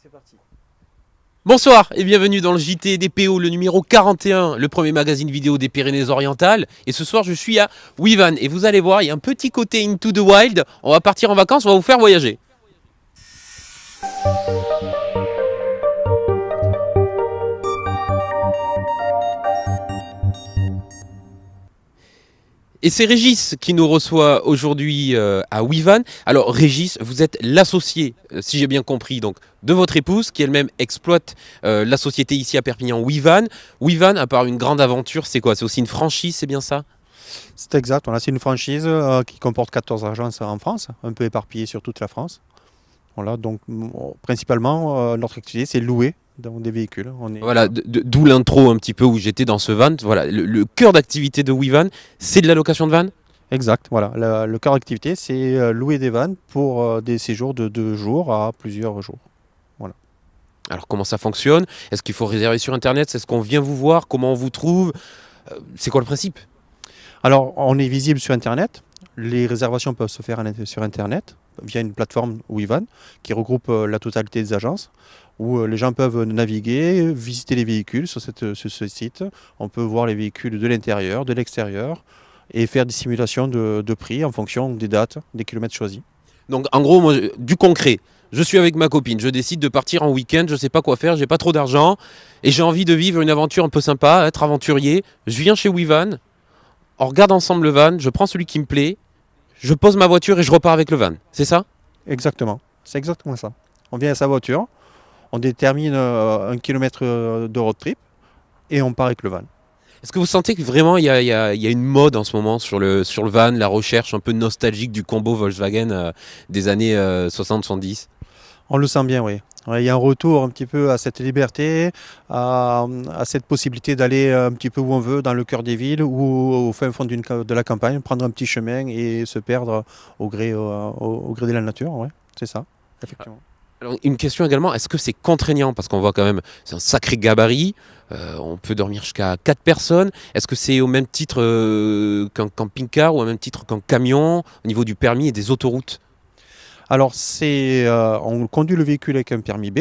c'est parti. Bonsoir et bienvenue dans le JT des PO, le numéro 41, le premier magazine vidéo des Pyrénées-Orientales. Et ce soir, je suis à Wivan. Et vous allez voir, il y a un petit côté Into the Wild. On va partir en vacances, on va vous faire voyager. Et c'est Régis qui nous reçoit aujourd'hui à Wivan. Alors Régis, vous êtes l'associé, si j'ai bien compris, donc, de votre épouse qui elle-même exploite la société ici à Perpignan, Wivan. Wivan, à part une grande aventure, c'est quoi? C'est aussi une franchise, c'est bien ça? C'est exact, c'est une franchise qui comporte 14 agences en France, un peu éparpillées sur toute la France. Voilà, donc principalement notre activité c'est louer des véhicules. Voilà, d'où l'intro un petit peu où j'étais dans ce van. Voilà, le cœur d'activité de Wivan, c'est de la location de van? Exact, voilà. Le cœur d'activité, c'est louer des vannes pour des séjours de 2 jours à plusieurs jours. Voilà. Alors comment ça fonctionne? Est-ce qu'il faut réserver sur Internet? Est-ce qu'on vient vous voir? Comment on vous trouve? C'est quoi le principe? Alors, on est visible sur Internet. Les réservations peuvent se faire sur Internet via une plateforme Wivan qui regroupe la totalité des agences où les gens peuvent naviguer, visiter les véhicules sur ce site. On peut voir les véhicules de l'intérieur, de l'extérieur et faire des simulations de prix en fonction des dates, des kilomètres choisis. Donc en gros, moi, du concret, je suis avec ma copine, je décide de partir en week-end, je ne sais pas quoi faire, j'ai pas trop d'argent et j'ai envie de vivre une aventure un peu sympa, être aventurier. Je viens chez Wivan, on regarde ensemble le van, je prends celui qui me plaît, je pose ma voiture et je repars avec le van, c'est ça? Exactement, c'est exactement ça. On vient à sa voiture, on détermine 1 kilomètre de road trip et on part avec le van. Est-ce que vous sentez que vraiment il y a une mode en ce moment sur le van, la recherche un peu nostalgique du combo Volkswagen des années 60-70? On le sent bien, oui. Il y a un retour un petit peu à cette liberté, à cette possibilité d'aller un petit peu où on veut, dans le cœur des villes ou au fin fond de la campagne, prendre un petit chemin et se perdre au gré de la nature. Ouais, c'est ça, effectivement. Alors, une question également, est-ce que c'est contraignant? Parce qu'on voit quand même, c'est un sacré gabarit, on peut dormir jusqu'à 4 personnes. Est-ce que c'est au même titre qu'un camping-car ou au même titre qu'un camion au niveau du permis et des autoroutes? Alors, on conduit le véhicule avec un permis B.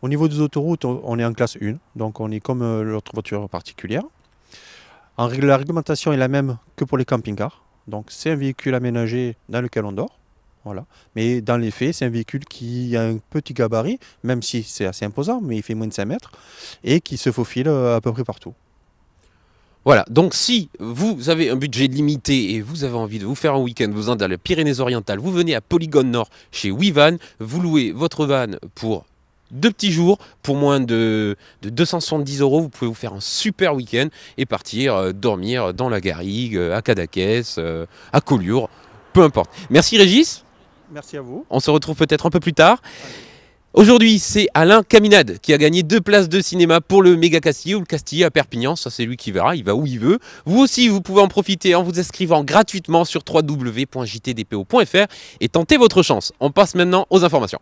Au niveau des autoroutes, on est en classe 1, donc on est comme l'autre voiture particulière. La réglementation est la même que pour les camping-cars. Donc, c'est un véhicule aménagé dans lequel on dort. Voilà. Mais dans les faits, c'est un véhicule qui a un petit gabarit, même si c'est assez imposant, mais il fait moins de 5 mètres, et qui se faufile à peu près partout. Voilà, donc si vous avez un budget limité et vous avez envie de vous faire un week-end, vous êtes dans les Pyrénées-Orientales, vous venez à Polygone Nord chez Wivan, vous louez votre van pour 2 petits jours, pour moins de 270 €, vous pouvez vous faire un super week-end et partir dormir dans la Garrigue, à Cadaqués, à Collioure, peu importe. Merci Régis. Merci à vous. On se retrouve peut-être un peu plus tard. Aujourd'hui, c'est Alain Caminade qui a gagné 2 places de cinéma pour le Méga Castillet ou le Castillet à Perpignan. Ça, c'est lui qui verra, il va où il veut. Vous aussi, vous pouvez en profiter en vous inscrivant gratuitement sur www.jtdpo.fr et tenter votre chance. On passe maintenant aux informations.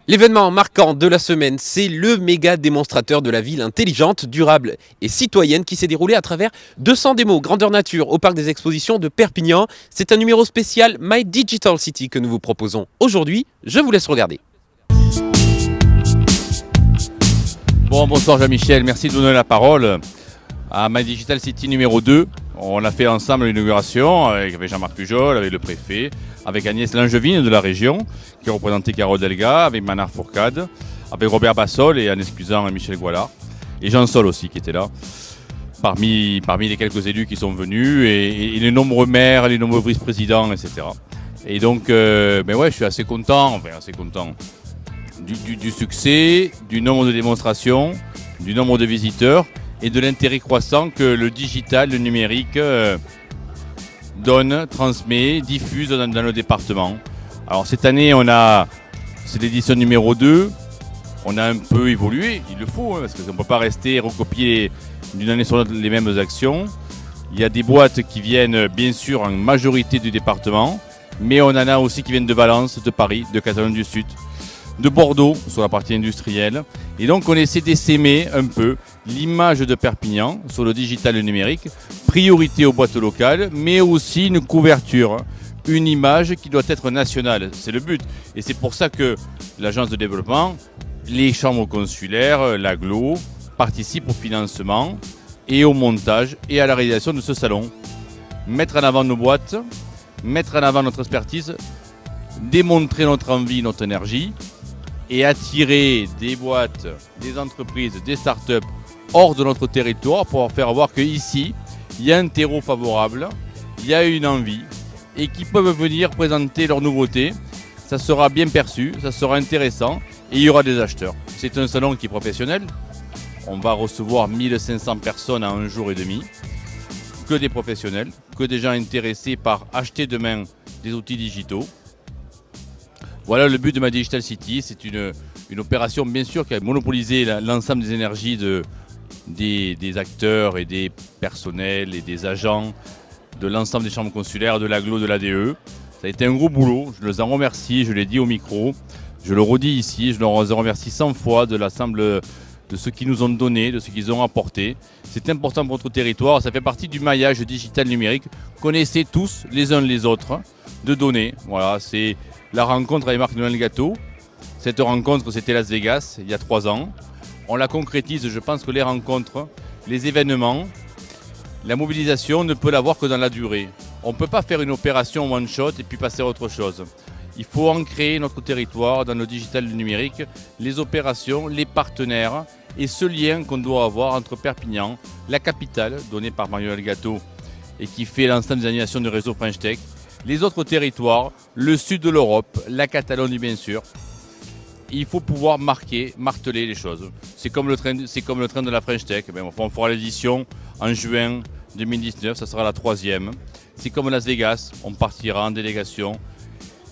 L'événement marquant de la semaine, c'est le méga démonstrateur de la ville intelligente, durable et citoyenne qui s'est déroulé à travers 200 démos grandeur nature au parc des expositions de Perpignan. C'est un numéro spécial My Digital City que nous vous proposons aujourd'hui. Je vous laisse regarder. Bon, bonsoir Jean-Michel, merci de donner la parole à My Digital City numéro 2. On a fait ensemble l'inauguration avec Jean-Marc Pujol, avec le préfet, avec Agnès Langevine de la région, qui représentait Carole Delga, avec Manar Fourcade, avec Robert Bassol et en excusant Michel Goualard, et Jean Sol aussi qui était là, parmi les quelques élus qui sont venus, et les nombreux maires, les nombreux vice-présidents, etc. Et donc, ouais, je suis assez content du succès, du nombre de démonstrations, du nombre de visiteurs, et de l'intérêt croissant que le digital, le numérique donne, transmet, diffuse dans nos départements. Alors cette année, c'est l'édition numéro 2, on a un peu évolué, il le faut, parce qu'on ne peut pas rester et recopier d'une année sur l'autre les mêmes actions. Il y a des boîtes qui viennent bien sûr en majorité du département, mais on en a aussi qui viennent de Valence, de Paris, de Catalogne du Sud, de Bordeaux sur la partie industrielle. Et donc on essaie d'essaimer un peu l'image de Perpignan sur le digital et le numérique, priorité aux boîtes locales, mais aussi une couverture, une image qui doit être nationale. C'est le but. Et c'est pour ça que l'agence de développement, les chambres consulaires, l'AGLO, participent au financement et au montage et à la réalisation de ce salon. Mettre en avant nos boîtes, mettre en avant notre expertise, démontrer notre envie, notre énergie et attirer des boîtes, des entreprises, des startups hors de notre territoire pour faire voir qu'ici, il y a un terreau favorable, il y a une envie et qu'ils peuvent venir présenter leurs nouveautés. Ça sera bien perçu, ça sera intéressant et il y aura des acheteurs. C'est un salon qui est professionnel. On va recevoir 1500 personnes en un jour et demi. Que des professionnels, que des gens intéressés par acheter demain des outils digitaux. Voilà le but de My Digital City. C'est une opération bien sûr qui a monopolisé l'ensemble des énergies des acteurs et des personnels et des agents de l'ensemble des chambres consulaires, de l'AGLO, de l'ADE. Ça a été un gros boulot, je les en remercie, je l'ai dit au micro, je le redis ici, je leur remercie 100 fois de l'ensemble de ce qu'ils nous ont donné, de ce qu'ils ont apporté. C'est important pour notre territoire, ça fait partie du maillage digital numérique. Connaissez tous les uns les autres de données. Voilà, c'est la rencontre avec Marc-Noël Gâteau. Cette rencontre, c'était Las Vegas, il y a 3 ans. On la concrétise, je pense que les rencontres, les événements, la mobilisation ne peut l'avoir que dans la durée. On ne peut pas faire une opération one shot et puis passer à autre chose. Il faut ancrer notre territoire dans le digital et le numérique, les opérations, les partenaires et ce lien qu'on doit avoir entre Perpignan, la capitale donnée par Marc-Noël Gâteau et qui fait l'ensemble des animations du réseau French Tech, les autres territoires, le sud de l'Europe, la Catalogne bien sûr. Il faut pouvoir marteler les choses. C'est comme le train de la French Tech. On fera l'édition en juin 2019, ça sera la 3e. C'est comme Las Vegas, on partira en délégation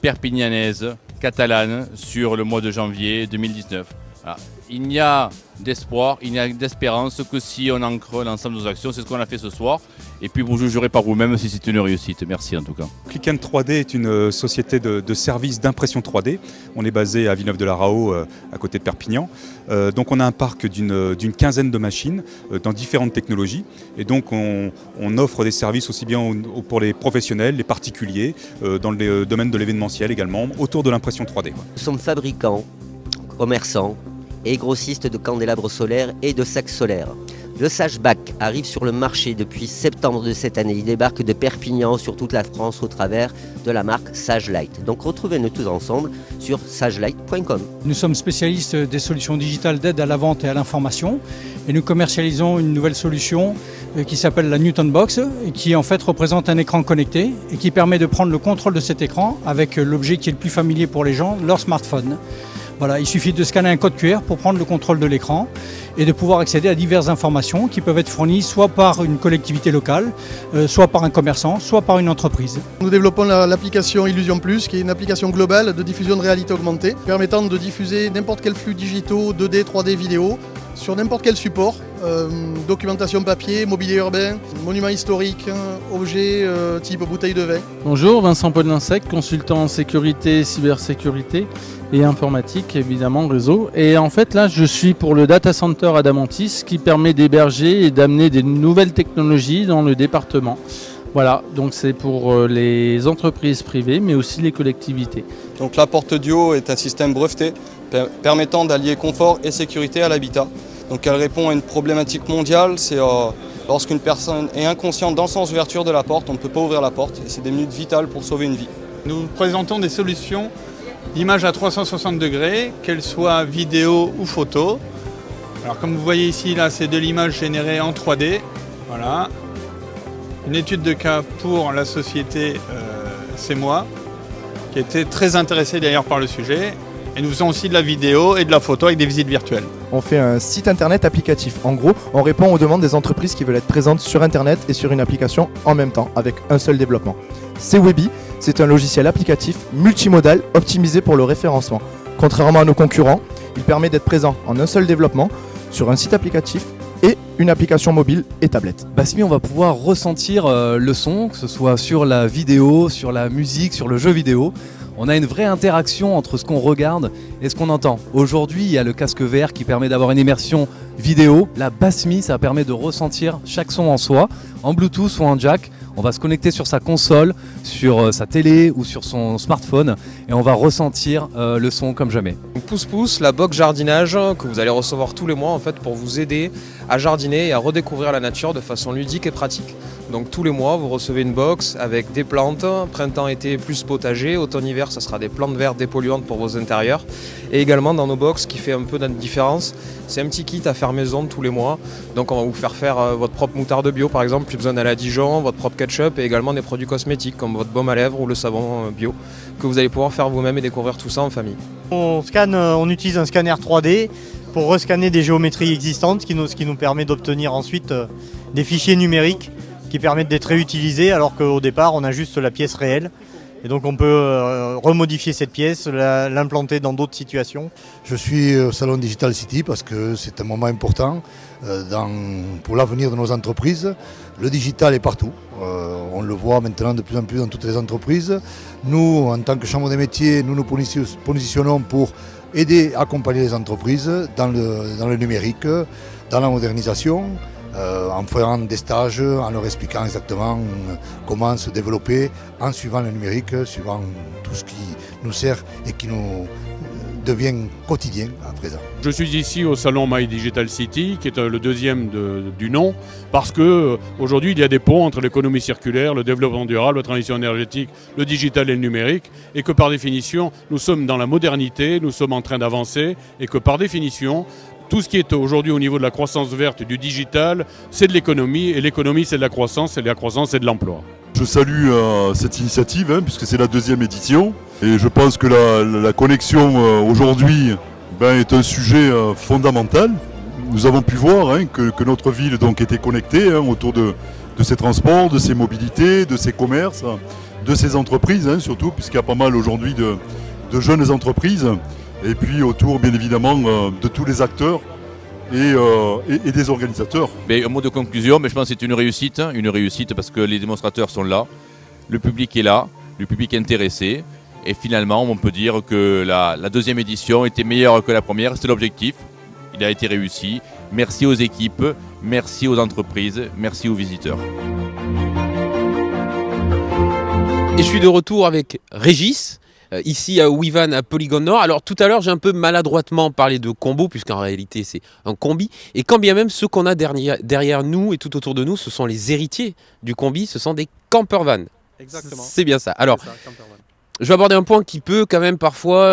perpignanaise, catalane, sur le mois de janvier 2019. Voilà. Il n'y a d'espoir, il n'y a d'espérance que si on ancre l'ensemble de nos actions. C'est ce qu'on a fait ce soir. Et puis vous jugerez par vous-même si c'est une réussite. Merci en tout cas. Click & 3D est une société de services d'impression 3D. On est basé à Villeneuve-de-la-Raho, à côté de Perpignan. Donc on a un parc d'une quinzaine de machines dans différentes technologies. Et donc on offre des services aussi bien pour les professionnels, les particuliers, dans le domaine de l'événementiel également, autour de l'impression 3D. Nous sommes fabricants, commerçants et grossistes de candélabres solaires et de sacs solaires. Le Sageback arrive sur le marché depuis septembre de cette année. Il débarque de Perpignan sur toute la France au travers de la marque Sagelight. Donc retrouvez-nous tous ensemble sur sagelight.com. Nous sommes spécialistes des solutions digitales d'aide à la vente et à l'information et nous commercialisons une nouvelle solution qui s'appelle la Newton Box et qui en fait représente un écran connecté et qui permet de prendre le contrôle de cet écran avec l'objet qui est le plus familier pour les gens, leur smartphone. Voilà, il suffit de scanner un code QR pour prendre le contrôle de l'écran et de pouvoir accéder à diverses informations qui peuvent être fournies soit par une collectivité locale, soit par un commerçant, soit par une entreprise. Nous développons l'application Illusion Plus, qui est une application globale de diffusion de réalité augmentée, permettant de diffuser n'importe quel flux digitaux, 2D, 3D vidéo, sur n'importe quel support, documentation papier, mobilier urbain, monuments historiques, objets type bouteille de vin. Bonjour, Vincent Podlinsec, consultant en sécurité, cybersécurité et informatique, évidemment, réseau. Et en fait, là, je suis pour le Data Center Adamantis qui permet d'héberger et d'amener des nouvelles technologies dans le département. Voilà, donc c'est pour les entreprises privées, mais aussi les collectivités. Donc la porte Duo est un système breveté permettant d'allier confort et sécurité à l'habitat. Donc elle répond à une problématique mondiale, c'est lorsqu'une personne est inconsciente dans le sens ouverture de la porte, on ne peut pas ouvrir la porte et c'est des minutes vitales pour sauver une vie. Nous présentons des solutions d'image à 360 degrés, qu'elles soient vidéo ou photo. Alors comme vous voyez ici, là, c'est de l'image générée en 3D. Voilà. Une étude de cas pour la société C'est moi, qui était très intéressée d'ailleurs par le sujet. Et nous faisons aussi de la vidéo et de la photo avec des visites virtuelles. On fait un site internet applicatif. En gros, on répond aux demandes des entreprises qui veulent être présentes sur internet et sur une application en même temps, avec un seul développement. Cwebi, c'est un logiciel applicatif multimodal optimisé pour le référencement. Contrairement à nos concurrents, il permet d'être présent en un seul développement sur un site applicatif et une application mobile et tablette. Basmi, on va pouvoir ressentir le son, que ce soit sur la vidéo, sur la musique, sur le jeu vidéo. On a une vraie interaction entre ce qu'on regarde et ce qu'on entend. Aujourd'hui, il y a le casque VR qui permet d'avoir une immersion vidéo. La Bassmi, ça permet de ressentir chaque son en soi, en Bluetooth ou en jack. On va se connecter sur sa console, sur sa télé ou sur son smartphone et on va ressentir le son comme jamais. Pouce Pouce, la box jardinage que vous allez recevoir tous les mois en fait pour vous aider à jardiner et à redécouvrir la nature de façon ludique et pratique. Donc tous les mois vous recevez une box avec des plantes, printemps-été plus potager, automne-hiver ça sera des plantes vertes dépolluantes pour vos intérieurs. Et également dans nos box qui fait un peu notre différence, c'est un petit kit à faire maison tous les mois. Donc on va vous faire votre propre moutarde bio par exemple, plus besoin d'aller à Dijon, votre propre ketchup et également des produits cosmétiques comme votre baume à lèvres ou le savon bio que vous allez pouvoir faire vous-même et découvrir tout ça en famille. On utilise un scanner 3D pour rescanner des géométries existantes, ce qui nous permet d'obtenir ensuite des fichiers numériques qui permettent d'être réutilisés alors qu'au départ on a juste la pièce réelle. Et donc on peut remodifier cette pièce, l'implanter dans d'autres situations. Je suis au Salon Digital City parce que c'est un moment important pour l'avenir de nos entreprises. Le digital est partout. On le voit maintenant de plus en plus dans toutes les entreprises. Nous, en tant que Chambre des métiers, nous nous positionnons pour aider, accompagner les entreprises dans le numérique, dans la modernisation. En faisant des stages, en leur expliquant exactement comment se développer en suivant le numérique, suivant tout ce qui nous sert et qui nous devient quotidien à présent. Je suis ici au salon My Digital City, qui est le deuxième du nom, parce qu'aujourd'hui il y a des ponts entre l'économie circulaire, le développement durable, la transition énergétique, le digital et le numérique, et que par définition nous sommes dans la modernité, nous sommes en train d'avancer, et que par définition tout ce qui est aujourd'hui au niveau de la croissance verte, du digital, c'est de l'économie, et l'économie c'est de la croissance, et la croissance c'est de l'emploi. Je salue cette initiative, puisque c'est la deuxième édition, et je pense que la connexion aujourd'hui est un sujet fondamental. Nous avons pu voir que notre ville donc, était connectée autour de ses transports, de ses mobilités, de ses commerces, de ses entreprises, surtout, puisqu'il y a pas mal aujourd'hui de jeunes entreprises. Et puis autour, bien évidemment, de tous les acteurs et des organisateurs. Mais un mot de conclusion, mais je pense que c'est une réussite parce que les démonstrateurs sont là, le public est là, le public est intéressé. Et finalement, on peut dire que la deuxième édition était meilleure que la première, c'était l'objectif. Il a été réussi. Merci aux équipes, merci aux entreprises, merci aux visiteurs. Et je suis de retour avec Régis. Ici à Wivan à Polygone Nord. Alors tout à l'heure j'ai un peu maladroitement parlé de combo puisqu'en réalité c'est un combi et quand bien même ceux qu'on a derrière nous et tout autour de nous ce sont les héritiers du combi, ce sont des campervans. Exactement. C'est bien ça. Alors je vais aborder un point qui peut quand même parfois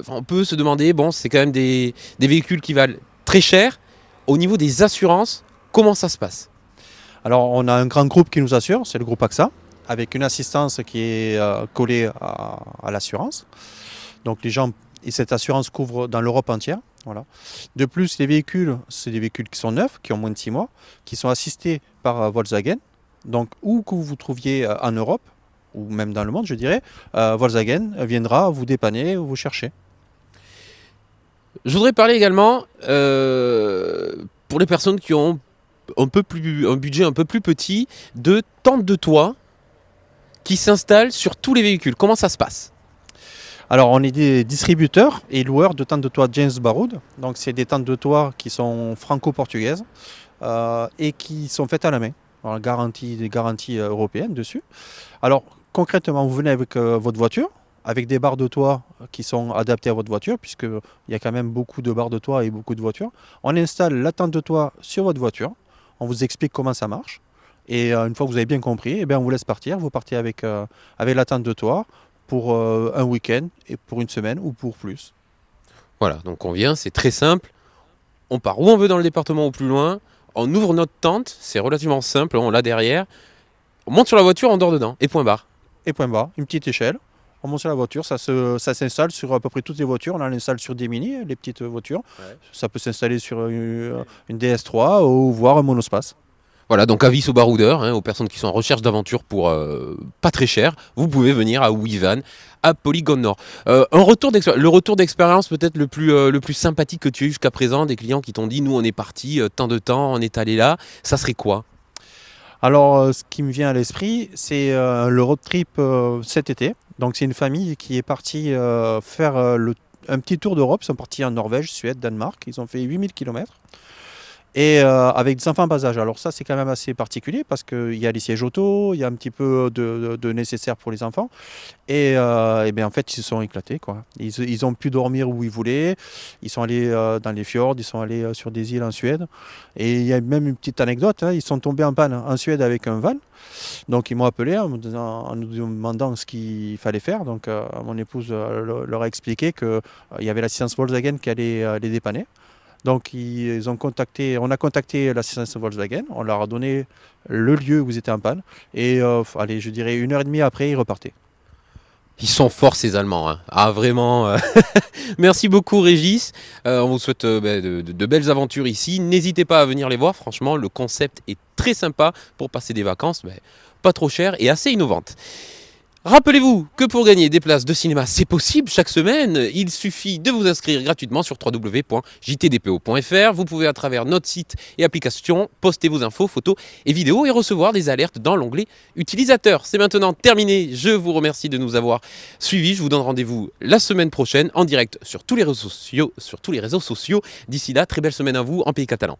on peut se demander, bon c'est quand même des véhicules qui valent très cher. Au niveau des assurances, comment ça se passe? Alors on a un grand groupe qui nous assure, c'est le groupe AXA, avec une assistance qui est collée à l'assurance. Donc les gens, et cette assurance couvre dans l'Europe entière. Voilà. De plus, les véhicules, c'est des véhicules qui sont neufs, qui ont moins de 6 mois, qui sont assistés par Volkswagen. Donc où que vous vous trouviez en Europe, ou même dans le monde, je dirais, Volkswagen viendra vous dépanner, vous chercher. Je voudrais parler également pour les personnes qui ont un budget un peu plus petit, de tentes de toit qui s'installent sur tous les véhicules. Comment ça se passe? Alors on est des distributeurs et loueurs de tentes de toit James Baroud. Donc c'est des tentes de toit qui sont franco-portugaises et qui sont faites à la main. Alors, des garanties européennes dessus. Alors concrètement, vous venez avec votre voiture, avec des barres de toit qui sont adaptées à votre voiture, puisqu'il y a quand même beaucoup de barres de toit et beaucoup de voitures. On installe la tente de toit sur votre voiture, on vous explique comment ça marche. Et une fois que vous avez bien compris, on vous laisse partir. Vous partez avec la tente de toit pour un week-end, et pour une semaine ou pour plus. Voilà, donc on vient, c'est très simple. On part où on veut dans le département ou plus loin. On ouvre notre tente, c'est relativement simple, on l'a derrière. On monte sur la voiture, on dort dedans, et point barre. Et point barre, une petite échelle. On monte sur la voiture, ça s'installe sur à peu près toutes les voitures. On l'installe sur des mini, les petites voitures. Ouais. Ça peut s'installer sur une DS3 ou voire un monospace. Voilà, donc avis aux baroudeurs, aux personnes qui sont en recherche d'aventure pour pas très cher, vous pouvez venir à Wivan, à Polygone Nord. Le retour d'expérience peut-être le plus sympathique que tu as eu jusqu'à présent, des clients qui t'ont dit, nous on est parti tant de temps, on est allé là, ça serait quoi? Alors ce qui me vient à l'esprit, c'est le road trip cet été. Donc c'est une famille qui est partie faire un petit tour d'Europe. Ils sont partis en Norvège, Suède, Danemark. Ils ont fait 8000 km. Et avec des enfants en bas âge. Alors ça, c'est quand même assez particulier parce qu'il y a les sièges auto, il y a un petit peu de nécessaire pour les enfants. Et bien en fait, ils se sont éclatés, quoi. Ils ont pu dormir où ils voulaient. Ils sont allés dans les fjords, ils sont allés sur des îles en Suède. Et il y a même une petite anecdote, hein, ils sont tombés en panne en Suède avec un van. Donc ils m'ont appelé en nous demandant ce qu'il fallait faire. Donc mon épouse leur a expliqué qu'il y avait l'assistance Volkswagen qui allait les dépanner. Donc on a contacté l'assistance Volkswagen, on leur a donné le lieu où ils étaient en panne et allez, je dirais 1h30 après, ils repartaient. Ils sont forts ces Allemands, hein. Ah vraiment. Merci beaucoup Régis. On vous souhaite de belles aventures ici. N'hésitez pas à venir les voir. Franchement, le concept est très sympa pour passer des vacances, pas trop cher et assez innovante. Rappelez-vous que pour gagner des places de cinéma, c'est possible chaque semaine. Il suffit de vous inscrire gratuitement sur www.jtdpo.fr. Vous pouvez à travers notre site et application poster vos infos, photos et vidéos et recevoir des alertes dans l'onglet utilisateur. C'est maintenant terminé. Je vous remercie de nous avoir suivis. Je vous donne rendez-vous la semaine prochaine en direct sur tous les réseaux sociaux. D'ici là, très belle semaine à vous en pays catalan.